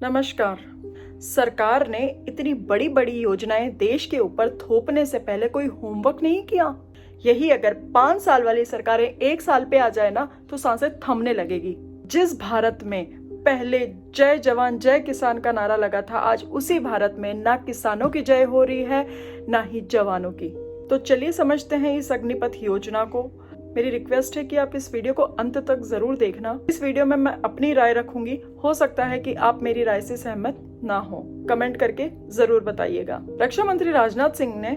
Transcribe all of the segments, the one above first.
नमस्कार। सरकार ने इतनी बड़ी बड़ी योजनाएं देश के ऊपर थोपने से पहले कोई होमवर्क नहीं किया। यही अगर 5 साल वाली सरकारें 1 साल पे आ जाए ना तो सांसें थमने लगेगी। जिस भारत में पहले जय जवान जय किसान का नारा लगा था, आज उसी भारत में ना किसानों की जय हो रही है ना ही जवानों की। तो चलिए समझते हैं इस अग्निपथ योजना को। मेरी रिक्वेस्ट है कि आप इस वीडियो को अंत तक जरूर देखना। इस वीडियो में मैं अपनी राय रखूंगी, हो सकता है कि आप मेरी राय से सहमत ना हो। कमेंट करके जरूर बताइएगा। रक्षा मंत्री राजनाथ सिंह ने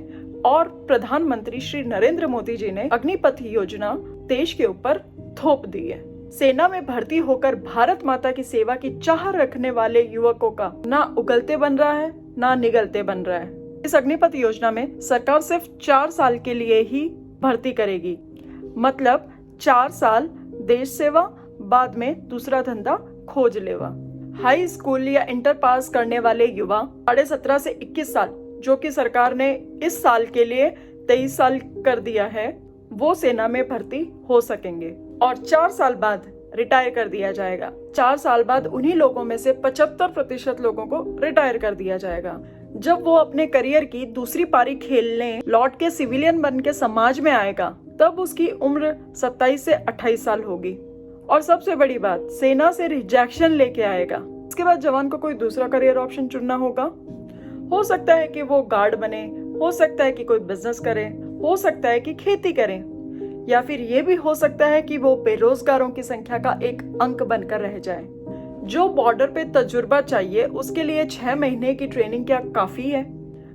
और प्रधानमंत्री श्री नरेंद्र मोदी जी ने अग्निपथ योजना देश के ऊपर थोप दी है। सेना में भर्ती होकर भारत माता की सेवा की चाह रखने वाले युवकों का ना उगलते बन रहा है ना निगलते बन रहा है। इस अग्निपथ योजना में सरकार सिर्फ 4 साल के लिए ही भर्ती करेगी, मतलब 4 साल देश सेवा, बाद में दूसरा धंधा खोज लेवा। हाई स्कूल या इंटर पास करने वाले युवा 17.5 से 21 साल, जो कि सरकार ने इस साल के लिए 23 साल कर दिया है, वो सेना में भर्ती हो सकेंगे और 4 साल बाद रिटायर कर दिया जाएगा। 4 साल बाद उन्हीं लोगों में से 75% लोगों को रिटायर कर दिया जाएगा। जब वो अपने करियर की दूसरी पारी खेलने लौट के सिविलियन बन के समाज में आएगा, तब उसकी उम्र 27 से 28 साल होगी। और सबसे बड़ी बात, सेना से रिजेक्शन लेके आएगा। इसके बाद जवान को कोई दूसरा करियर ऑप्शन चुनना होगा। हो सकता है कि वो गार्ड बने, हो सकता है कि कोई बिजनेस करे, हो सकता है कि खेती करे, या फिर ये भी हो सकता है कि वो बेरोजगारों की संख्या का एक अंक बनकर रह जाए। जो बॉर्डर पे तजुर्बा चाहिए, उसके लिए 6 महीने की ट्रेनिंग क्या काफी है?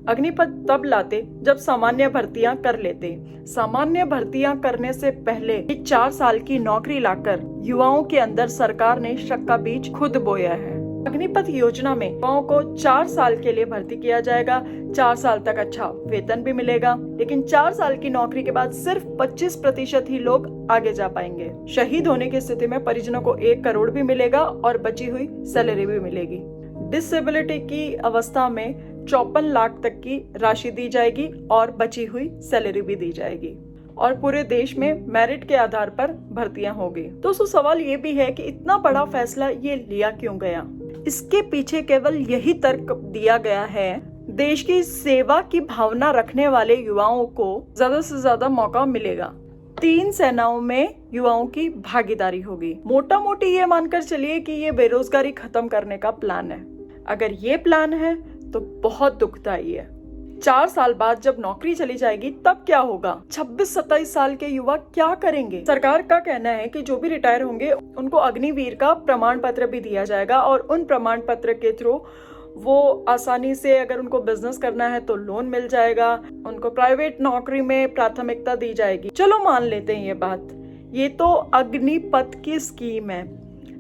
अग्निपथ तब लाते जब सामान्य भर्तियां कर लेते। सामान्य भर्तियां करने से पहले 4 साल की नौकरी लाकर युवाओं के अंदर सरकार ने शक का बीज खुद बोया है। अग्निपथ योजना में युवाओं को 4 साल के लिए भर्ती किया जाएगा। 4 साल तक अच्छा वेतन भी मिलेगा, लेकिन 4 साल की नौकरी के बाद सिर्फ 25% ही लोग आगे जा पाएंगे। शहीद होने की स्थिति में परिजनों को 1 करोड़ भी मिलेगा और बची हुई सैलरी भी मिलेगी। डिसेबिलिटी की अवस्था में 54 लाख तक की राशि दी जाएगी और बची हुई सैलरी भी दी जाएगी और पूरे देश में मेरिट के आधार पर भर्तियां होगी। दोस्तों, सवाल ये भी है कि इतना बड़ा फैसला ये लिया क्यों गया? इसके पीछे केवल यही तर्क दिया गया है, देश की सेवा की भावना रखने वाले युवाओं को ज्यादा से ज्यादा मौका मिलेगा। 3 सेनाओं में युवाओं की भागीदारी होगी। मोटा मोटी ये मानकर चलिए कि ये बेरोजगारी खत्म करने का प्लान है। अगर ये प्लान है तो बहुत दुखदाई है। 4 साल बाद जब नौकरी चली जाएगी तब क्या होगा? 26-27 साल के युवा क्या करेंगे? सरकार का कहना है कि जो भी रिटायर होंगे उनको अग्निवीर का प्रमाण पत्र भी दिया जाएगा और उन प्रमाण पत्र के थ्रू वो आसानी से, अगर उनको बिजनेस करना है तो लोन मिल जाएगा, उनको प्राइवेट नौकरी में प्राथमिकता दी जाएगी। चलो मान लेते हैं ये बात। ये तो अग्निपथ की स्कीम है।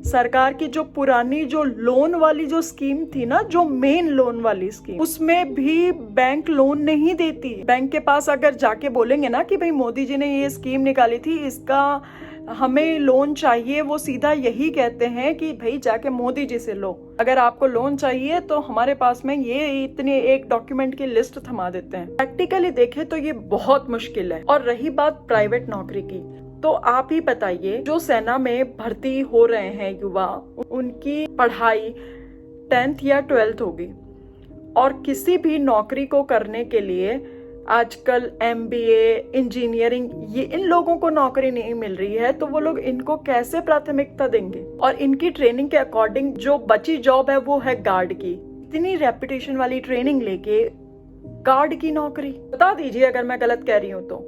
सरकार की जो पुरानी जो लोन वाली जो स्कीम थी ना, जो मेन लोन वाली स्कीम, उसमें भी बैंक लोन नहीं देती। बैंक के पास अगर जाके बोलेंगे ना कि भाई मोदी जी ने ये स्कीम निकाली थी, इसका हमें लोन चाहिए, वो सीधा यही कहते हैं कि भाई जाके मोदी जी से लो। अगर आपको लोन चाहिए तो हमारे पास में ये इतने एक डॉक्यूमेंट की लिस्ट थमा देते हैं। प्रैक्टिकली देखे तो ये बहुत मुश्किल है। और रही बात प्राइवेट नौकरी की, तो आप ही बताइए, जो सेना में भर्ती हो रहे हैं युवा, उनकी पढ़ाई 10th या 12th होगी और किसी भी नौकरी को करने के लिए आजकल MBA, इंजीनियरिंग, ये इन लोगों को नौकरी नहीं मिल रही है, तो वो लोग इनको कैसे प्राथमिकता देंगे? और इनकी ट्रेनिंग के अकॉर्डिंग जो बची जॉब है वो है गार्ड की। इतनी रेपुटेशन वाली ट्रेनिंग लेके गार्ड की नौकरी, बता दीजिए अगर मैं गलत कह रही हूँ तो।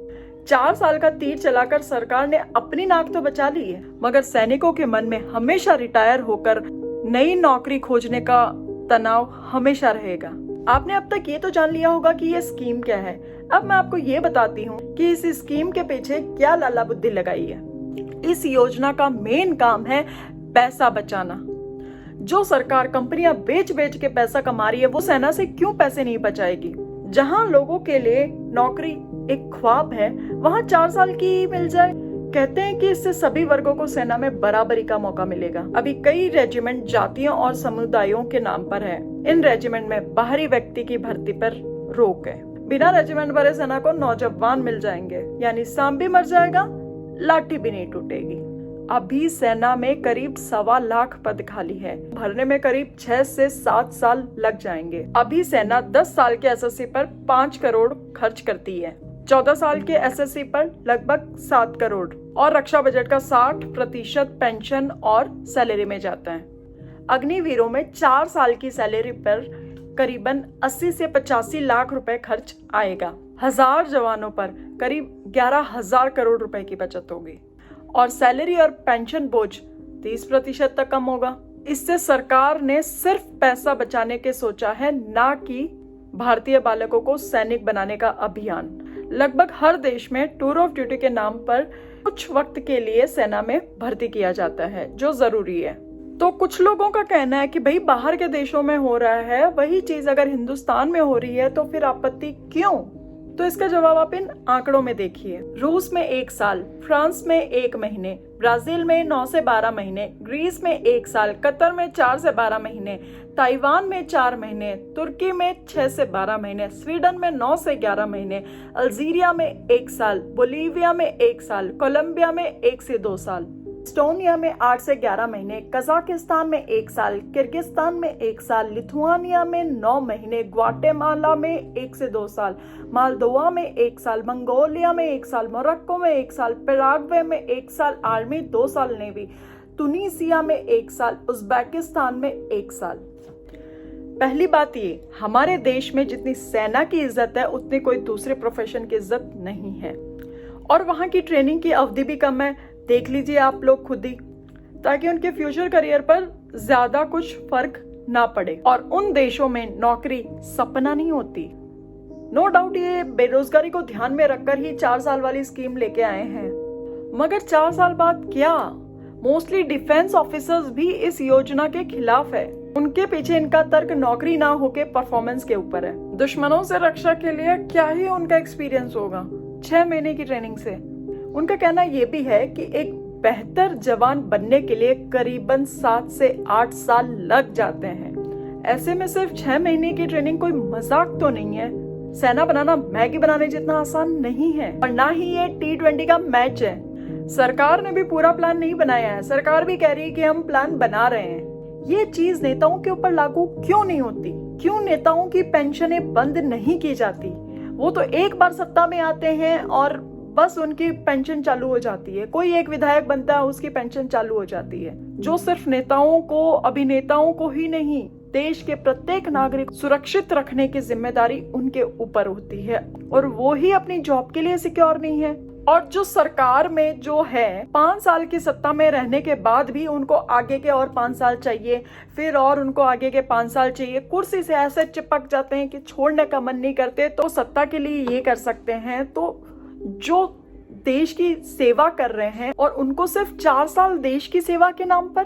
4 साल का तीर चलाकर सरकार ने अपनी नाक तो बचा ली है, मगर सैनिकों के मन में हमेशा रिटायर होकर नई नौकरी खोजने का तनाव हमेशा रहेगा। आपने अब तक ये तो जान लिया होगा कि ये स्कीम क्या है। अब मैं आपको ये बताती हूँ कि इस स्कीम के पीछे क्या लाला बुद्धि लगाई है। इस योजना का मेन काम है पैसा बचाना। जो सरकार कंपनियां बेच बेच के पैसा कमा रही है, वो सेना से क्यों पैसे नहीं बचाएगी? जहां लोगों के लिए नौकरी एक ख्वाब है, वहां 4 साल की मिल जाए। कहते हैं कि इससे सभी वर्गों को सेना में बराबरी का मौका मिलेगा। अभी कई रेजिमेंट जातियों और समुदायों के नाम पर है। इन रेजिमेंट में बाहरी व्यक्ति की भर्ती पर रोक है। बिना रेजिमेंट भरे सेना को नौजवान मिल जाएंगे, यानी सांप भी मर जाएगा, लाठी भी नहीं टूटेगी। अभी सेना में करीब 1.25 लाख पद खाली है। भरने में करीब 6 से 7 साल लग जाएंगे। अभी सेना 10 साल के एसएससी पर 5 करोड़ खर्च करती है, 14 साल के एसएससी पर लगभग 7 करोड़ और रक्षा बजट का 60% पेंशन और सैलरी में जाता है। अग्निवीरों में 4 साल की सैलरी पर करीबन 80 से 85 लाख रुपए खर्च आएगा। 1000 जवानों पर करीब 11,000 करोड़ रुपए की बचत होगी और सैलरी और पेंशन बोझ 30% तक कम होगा। इससे सरकार ने सिर्फ पैसा बचाने के सोचा है, ना कि भारतीय बालकों को सैनिक बनाने का अभियान। लगभग हर देश में टूर ऑफ ड्यूटी के नाम पर कुछ वक्त के लिए सेना में भर्ती किया जाता है, जो जरूरी है। तो कुछ लोगों का कहना है कि भाई बाहर के देशों में हो रहा है, वही चीज अगर हिंदुस्तान में हो रही है तो फिर आपत्ति क्यों? तो इसका जवाब आप इन आंकड़ों में देखिए। रूस में 1 साल, फ्रांस में 1 महीने, ब्राजील में 9 से 12 महीने, ग्रीस में 1 साल, कतर में 4 से 12 महीने, ताइवान में 4 महीने, तुर्की में 6 से 12 महीने, स्वीडन में 9 से 11 महीने, अल्जीरिया में 1 साल, बोलीविया में 1 साल, कोलंबिया में 1 से 2 साल, एस्टोनिया में 8 से 11 महीने, कजाकिस्तान में 1 साल, किर्गिस्तान में 1 साल, लिथुआनिया में 9 महीने, ग्वाटेमाला में 1 से 2 साल, मालदोवा में 1 साल, मंगोलिया में 1 साल, मोरक्को में 1 साल, पैराग्वे में 1 साल आर्मी, 2 साल नेवी, तुनीसिया में 1 साल, उज्बेकिस्तान में 1 साल। पहली बात ये, हमारे देश में जितनी सेना की इज्जत है उतनी कोई दूसरे प्रोफेशन की इज्जत नहीं है और वहाँ की ट्रेनिंग की अवधि भी कम है। देख लीजिए आप लोग खुद ही, ताकि उनके फ्यूचर करियर पर ज्यादा कुछ फर्क ना पड़े। और उन देशों में नौकरी सपना नहीं होती। नो डाउट ये बेरोजगारी को ध्यान में रखकर ही 4 साल वाली स्कीम लेके आए हैं, मगर 4 साल बाद क्या? मोस्टली डिफेंस ऑफिसर्स भी इस योजना के खिलाफ है। उनके पीछे इनका तर्क नौकरी ना होके परफॉर्मेंस के ऊपर है। दुश्मनों से रक्षा के लिए क्या ही उनका एक्सपीरियंस होगा 6 महीने की ट्रेनिंग से। उनका कहना ये भी है कि एक बेहतर जवान बनने के लिए करीबन 7 से 8 साल लग जाते हैं। ऐसे में सिर्फ 6 महीने की ट्रेनिंग कोई मजाक तो नहीं है। सेना बनाना मैगी बनाने जितना आसान नहीं है और ना ही ये T20 का मैच है। सरकार ने भी पूरा प्लान नहीं बनाया है। सरकार भी कह रही है कि हम प्लान बना रहे हैं। ये चीज नेताओं के ऊपर लागू क्यों नहीं होती? क्यों नेताओं की पेंशनें बंद नहीं की जाती? वो तो एक बार सत्ता में आते हैं और बस उनकी पेंशन चालू हो जाती है। कोई एक विधायक बनता है, उसकी पेंशन चालू हो जाती है। जो सिर्फ नेताओं को, अभिनेताओं को ही नहीं, देश के प्रत्येक नागरिक सुरक्षित रखने की जिम्मेदारी उनके ऊपर होती है और वो ही अपनी जॉब के लिए सिक्योर नहीं है। और जो सरकार में जो है 5 साल की सत्ता में रहने के बाद भी उनको आगे के और 5 साल चाहिए, फिर और उनको आगे के 5 साल चाहिए। कुर्सी से ऐसे चिपक जाते हैं कि छोड़ने का मन नहीं करते। तो सत्ता के लिए ये कर सकते हैं, तो जो देश की सेवा कर रहे हैं और उनको सिर्फ 4 साल देश की सेवा के नाम पर,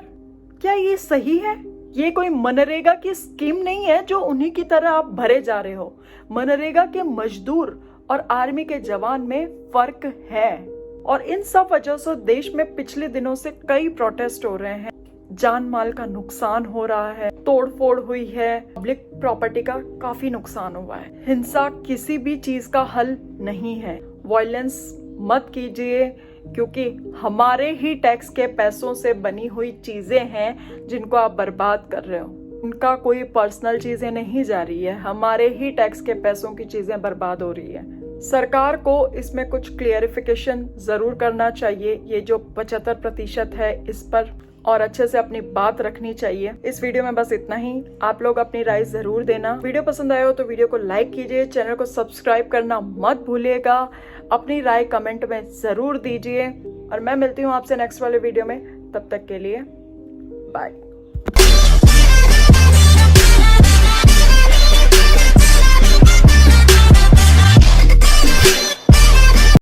क्या ये सही है? ये कोई मनरेगा की स्कीम नहीं है जो उन्हीं की तरह आप भरे जा रहे हो। मनरेगा के मजदूर और आर्मी के जवान में फर्क है और इन सब वजह से देश में पिछले दिनों से कई प्रोटेस्ट हो रहे हैं। जान माल का नुकसान हो रहा है, तोड़फोड़ हुई है, पब्लिक प्रॉपर्टी का काफी नुकसान हुआ है। हिंसा किसी भी चीज का हल नहीं है। वायलेंस मत कीजिए, क्योंकि हमारे ही टैक्स के पैसों से बनी हुई चीजें हैं जिनको आप बर्बाद कर रहे हो। उनका कोई पर्सनल चीजें नहीं जा रही है, हमारे ही टैक्स के पैसों की चीजें बर्बाद हो रही है। सरकार को इसमें कुछ क्लियरिफिकेशन जरूर करना चाहिए। ये जो 75% है इस पर और अच्छे से अपनी बात रखनी चाहिए। इस वीडियो में बस इतना ही। आप लोग अपनी राय जरूर देना। वीडियो पसंद आया हो तो वीडियो को लाइक कीजिए, चैनल को सब्सक्राइब करना मत भूलिएगा। अपनी राय कमेंट में जरूर दीजिए और मैं मिलती हूँ आपसे नेक्स्ट वाले वीडियो में। तब तक के लिए बाय।